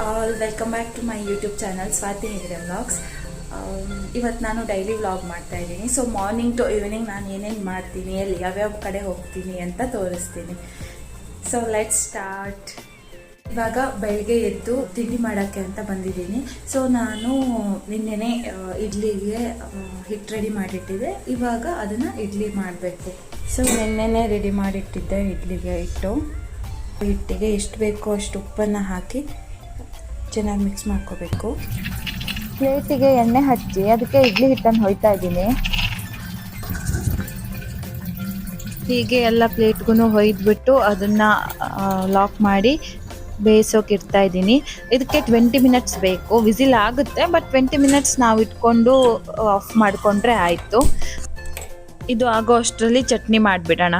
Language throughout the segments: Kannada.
All, welcome back to my YouTube channel Swathi Hegde vlogs. ಇವತ್ತು ನಾನು ಡೈಲಿ ವ್ಲಾಗ್ ಮಾಡ್ತಾ ಇದ್ದೀನಿ. ಸೊ ಮಾರ್ನಿಂಗ್ ಟು ಈವ್ನಿಂಗ್ ನಾನು ಏನೇನು ಮಾಡ್ತೀನಿ, ಎಲ್ಲಿ ಯಾವ್ಯಾವ ಕಡೆ ಹೋಗ್ತೀನಿ ಅಂತ ತೋರಿಸ್ತೀನಿ. So let's start. ಇವಾಗ ಬೆಳಗ್ಗೆ ಎದ್ದು ತಿಂಡಿ ಮಾಡೋಕ್ಕೆ ಅಂತ ಬಂದಿದ್ದೀನಿ. ಸೊ ನಾನು ನಿನ್ನೆನೆ ಇಡ್ಲಿಗೆ ಹಿಟ್ಟು ರೆಡಿ ಮಾಡಿಟ್ಟಿದ್ದೆ. ಇವಾಗ ಅದನ್ನು ಇಡ್ಲಿ ಮಾಡಬೇಕು. ಸೊ ನಿನ್ನೆನೆ ರೆಡಿ ಮಾಡಿಟ್ಟಿದ್ದೆ ಇಡ್ಲಿಗೆ ಹಿಟ್ಟಿಗೆ ಎಷ್ಟು ಬೇಕೋ ಅಷ್ಟು ಉಪ್ಪನ್ನು ಹಾಕಿ ಚೆನ್ನಾಗಿ ಮಿಕ್ಸ್ ಮಾಡ್ಕೋಬೇಕು. ಪ್ಲೇಟಿಗೆ ಎಣ್ಣೆ ಹಚ್ಚಿ ಅದಕ್ಕೆ ಇಡ್ಲಿ ಹಿಟ್ಟನ್ನು ಹೊಯ್ತಾ ಇದ್ದೀನಿ. ಹೀಗೆ ಎಲ್ಲ ಪ್ಲೇಟ್ಗೂ ಹೊಯ್ದುಬಿಟ್ಟು ಅದನ್ನು ಲಾಕ್ ಮಾಡಿ ಬೇಯಿಸೋಕೆ ಇಡ್ತಾ ಇದ್ದೀನಿ. ಇದಕ್ಕೆ 20 ಮಿನಿಟ್ಸ್ ಬೇಕು. ವಿಸಿಲ್ ಆಗುತ್ತೆ, ಬಟ್ 20 ಮಿನಿಟ್ಸ್ ನಾವು ಇಟ್ಕೊಂಡು ಆಫ್ ಮಾಡಿಕೊಂಡ್ರೆ ಆಯಿತು. ಇದು ಆಗೋ ಅಷ್ಟರಲ್ಲಿ ಚಟ್ನಿ ಮಾಡಿಬಿಡೋಣ.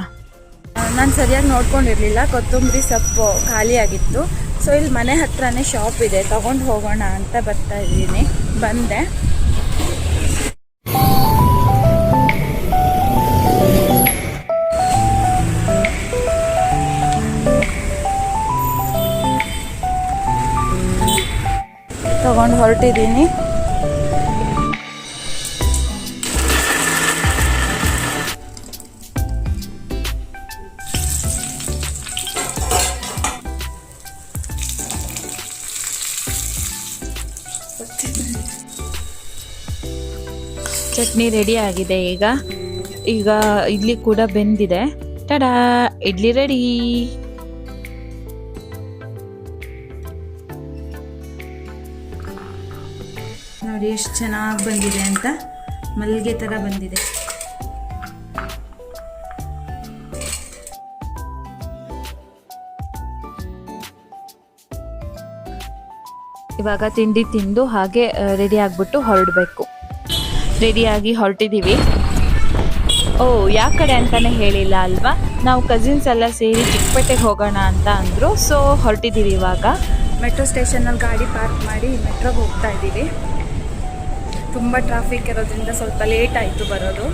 ನಾನು ಸರಿಯಾಗಿ ನೋಡ್ಕೊಂಡಿರಲಿಲ್ಲ, ಕೊತ್ತಂಬರಿ ಸೊಪ್ಪು ಖಾಲಿಯಾಗಿತ್ತು. ಸೊ ಇಲ್ಲಿ ಮನೆ ಹತ್ರನೇ ಶಾಪ್ ಇದೆ, ತಗೊಂಡು ಹೋಗೋಣ ಅಂತ ಬರ್ತಾ ಇದ್ದೀನಿ. ಬಂದೆ. ತಗೊಂಡು ಹೊರಟಿದ್ದೀನಿ. ಚಟ್ನಿ ರೆಡಿ ಆಗಿದೆ. ಈಗ ಇಡ್ಲಿ ಕೂಡ ಬೆಂದಿದೆ. Ta-da, idli ready. ನೋಡಿ ಎಷ್ಟು ಚೆನ್ನಾಗಿ ಬಂದಿದೆ ಅಂತ, ಮಲ್ಲಿಗೆ ಥರ ಬಂದಿದೆ. ಇವಾಗ ತಿಂಡಿ ತಿಂದು ಹಾಗೆ ರೆಡಿ ಆಗಿಬಿಟ್ಟು ಹೊರಡಬೇಕು. ರೆಡಿಯಾಗಿ ಹೊರಟಿದ್ದೀವಿ. ಯಾವ ಕಡೆ ಅಂತಲೇ ಹೇಳಿಲ್ಲ ಅಲ್ವಾ. ನಾವು ಕಸಿನ್ಸ್ ಎಲ್ಲ ಸೇರಿ ಚಿಕ್ಕಪೇಟೆಗೆ ಹೋಗೋಣ ಅಂತ ಅಂದರು. ಸೊ ಹೊರಟಿದ್ದೀವಿ. ಇವಾಗ ಮೆಟ್ರೋ ಸ್ಟೇಷನಲ್ಲಿ ಗಾಡಿ ಪಾರ್ಕ್ ಮಾಡಿ ಮೆಟ್ರೋಗೆ ಹೋಗ್ತಾ ಇದ್ದೀವಿ. ತುಂಬ ಟ್ರಾಫಿಕ್ ಇರೋದ್ರಿಂದ ಸ್ವಲ್ಪ ಲೇಟ್ ಆಯಿತು ಬರೋದು.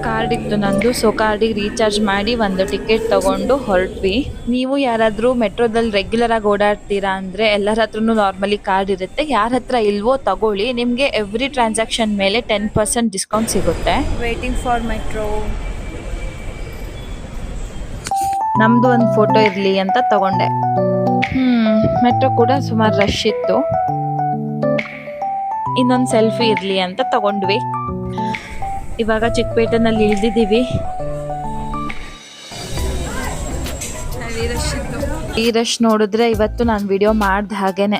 ಕಾರ್ಡ್ ಇತ್ತು ನಂದು. ಸೊ ಕಾರ್ಡಿಗೆ ರೀಚಾರ್ಜ್ ಮಾಡಿ ಒಂದು ಟಿಕೆಟ್ ತೊಗೊಂಡು ಹೊರಟ್ವಿ. ನೀವು ಯಾರಾದರೂ ಮೆಟ್ರೋದಲ್ಲಿ ರೆಗ್ಯುಲರಾಗಿ ಓಡಾಡ್ತೀರಾ ಅಂದರೆ ಎಲ್ಲರ ಹತ್ರನೂ ನಾರ್ಮಲಿ ಕಾರ್ಡ್ ಇರುತ್ತೆ. ಯಾರ ಹತ್ರ ಇಲ್ವೋ ತಗೊಳ್ಳಿ, ನಿಮಗೆ ಎವ್ರಿ ಟ್ರಾನ್ಸಾಕ್ಷನ್ ಮೇಲೆ 10% ಡಿಸ್ಕೌಂಟ್ ಸಿಗುತ್ತೆ. Waiting for metro. ನಮ್ಮದು ಒಂದು ಫೋಟೋ ಇರಲಿ ಅಂತ ತಗೊಂಡೆ. ಮೆಟ್ರೋ ಕೂಡ ಸುಮಾರು ರಶ್ ಇತ್ತು. ಇನ್ನೊಂದು ಸೆಲ್ಫಿ ಇರಲಿ ಅಂತ ತಗೊಂಡ್ವಿ. ಇವಾಗ ಚಿಕ್ಕಪೇಟೆನಲ್ಲಿ ಇಳಿದಿದ್ದೀವಿ. ಈ ರಶ್ ನೋಡಿದ್ರೆ ಇವತ್ತು ನಾನು ವಿಡಿಯೋ ಮಾಡ್ದ ಹಾಗೇನೆ.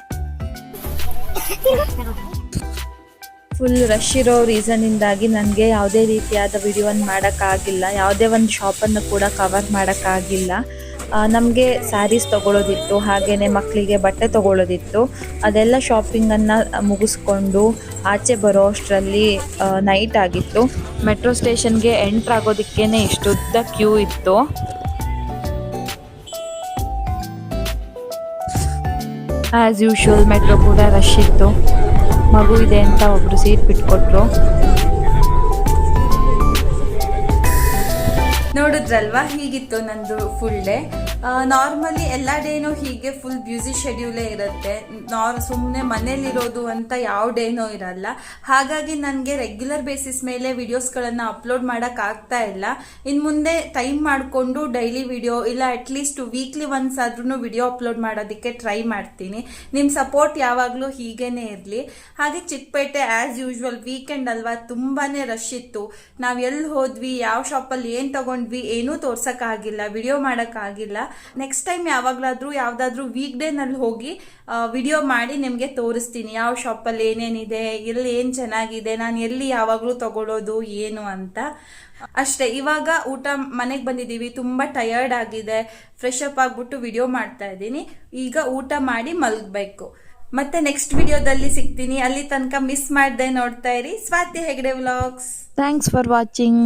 ಫುಲ್ ರಶ್ ಇರೋ ರೀಸನ್ನಿಂದಾಗಿ ನನಗೆ ಯಾವುದೇ ರೀತಿಯಾದ ವಿಡಿಯೋವನ್ನು ಮಾಡೋಕ್ಕಾಗಿಲ್ಲ. ಯಾವುದೇ ಒಂದು ಶಾಪನ್ನು ಕೂಡ ಕವರ್ ಮಾಡೋಕ್ಕಾಗಿಲ್ಲ. ನಮಗೆ ಸ್ಯಾರೀಸ್ ತೊಗೊಳೋದಿತ್ತು, ಹಾಗೆಯೇ ಮಕ್ಕಳಿಗೆ ಬಟ್ಟೆ ತೊಗೊಳೋದಿತ್ತು. ಅದೆಲ್ಲ ಶಾಪಿಂಗನ್ನು ಮುಗಿಸ್ಕೊಂಡು ಆಚೆ ಬರೋ ಅಷ್ಟರಲ್ಲಿ ನೈಟ್ ಆಗಿತ್ತು. ಮೆಟ್ರೋ ಸ್ಟೇಷನ್ಗೆ ಎಂಟ್ರ್ ಆಗೋದಕ್ಕೇ ಇಷ್ಟುದ್ದ ಕ್ಯೂ ಇತ್ತು. ಆ್ಯಸ್ ಯೂಶುವಲ್ ಮೆಟ್ರೋ ಕೂಡ ರಶ್ ಇತ್ತು. ಮಗು ಇದೆ ಅಂತ ಒಬ್ಬರು ಸೀಟ್ ಬಿಟ್ಕೊಟ್ರು. ನೋಡಿದ್ರಲ್ವಾ, ಹೀಗಿತ್ತು ನಂದು ಫುಲ್ ಡೇ. ನಾರ್ಮಲಿ ಎಲ್ಲ ಡೇನೂ ಹೀಗೆ ಫುಲ್ ಬ್ಯುಸಿ ಶೆಡ್ಯೂಲೇ ಇರುತ್ತೆ. ಸುಮ್ಮನೆ ಮನೇಲಿರೋದು ಅಂತ ಯಾವ ಡೇನೂ ಇರಲ್ಲ. ಹಾಗಾಗಿ ನನಗೆ ರೆಗ್ಯುಲರ್ ಬೇಸಿಸ್ ಮೇಲೆ ವಿಡಿಯೋಸ್ಗಳನ್ನು ಅಪ್ಲೋಡ್ ಮಾಡೋಕ್ಕಾಗ್ತಾ ಇಲ್ಲ. ಇನ್ನು ಮುಂದೆ ಟೈಮ್ ಮಾಡಿಕೊಂಡು ಡೈಲಿ ವಿಡಿಯೋ ಇಲ್ಲ ಅಟ್ಲೀಸ್ಟ್ ವೀಕ್ಲಿ ಒನ್ಸ್ ಆದ್ರೂ ವಿಡಿಯೋ ಅಪ್ಲೋಡ್ ಮಾಡೋದಕ್ಕೆ ಟ್ರೈ ಮಾಡ್ತೀನಿ. ನಿಮ್ಮ ಸಪೋರ್ಟ್ ಯಾವಾಗಲೂ ಹೀಗೇನೆ ಇರಲಿ. ಹಾಗೆ ಚಿಕ್ಕಪೇಟೆ ಆ್ಯಸ್ ಯೂಶ್ವಲ್ ವೀಕೆಂಡ್ ಅಲ್ವಾ, ತುಂಬಾ ರಶ್ ಇತ್ತು. ನಾವು ಎಲ್ಲಿ ಹೋದ್ವಿ, ಯಾವ ಶಾಪಲ್ಲಿ ಏನು ತಗೊಂಡ್ವಿ ಏನೂ ತೋರ್ಸೋಕ್ಕಾಗಿಲ್ಲ, ವಿಡಿಯೋ ಮಾಡೋಕ್ಕಾಗಿಲ್ಲ. ನೆಕ್ಸ್ಟ್ ಟೈಮ್ ಯಾವಾಗಲಾದರೂ ಯಾವುದಾದ್ರೂ ವೀಕ್ ಡೇನಲ್ಲಿ ಹೋಗಿ ವಿಡಿಯೋ ಮಾಡಿ ನಿಮಗೆ ತೋರಿಸ್ತೀನಿ. ಯಾವ ಶಾಪಲ್ಲಿ ಏನೇನಿದೆ, ಎಲ್ಲಿ ಏನು ಚೆನ್ನಾಗಿದೆ, ನಾನು ಎಲ್ಲಿ ಯಾವಾಗಲೂ ತಗೊಳ್ಳೋದು ಏನು ಅಂತ. ಅಷ್ಟೇ. ಇವಾಗ ಮನೆಗೆ ಬಂದಿದ್ದೀವಿ. ತುಂಬ ಟಯರ್ಡ್ ಆಗಿದೆ. ಫ್ರೆಶ್ ಅಪ್ ಆಗಿಬಿಟ್ಟು ವಿಡಿಯೋ ಮಾಡ್ತಾ ಇದ್ದೀನಿ. ಈಗ ಊಟ ಮಾಡಿ ಮಲಗಬೇಕು. ಮತ್ತೆ ನೆಕ್ಸ್ಟ್ ವಿಡಿಯೋದಲ್ಲಿ ಸಿಗ್ತೀನಿ. ಅಲ್ಲಿ ತನಕ ಮಿಸ್ ಮಾಡದೆ ನೋಡ್ತಾ ಇರಿ Swathi Hegde vlogs. Thanks for watching.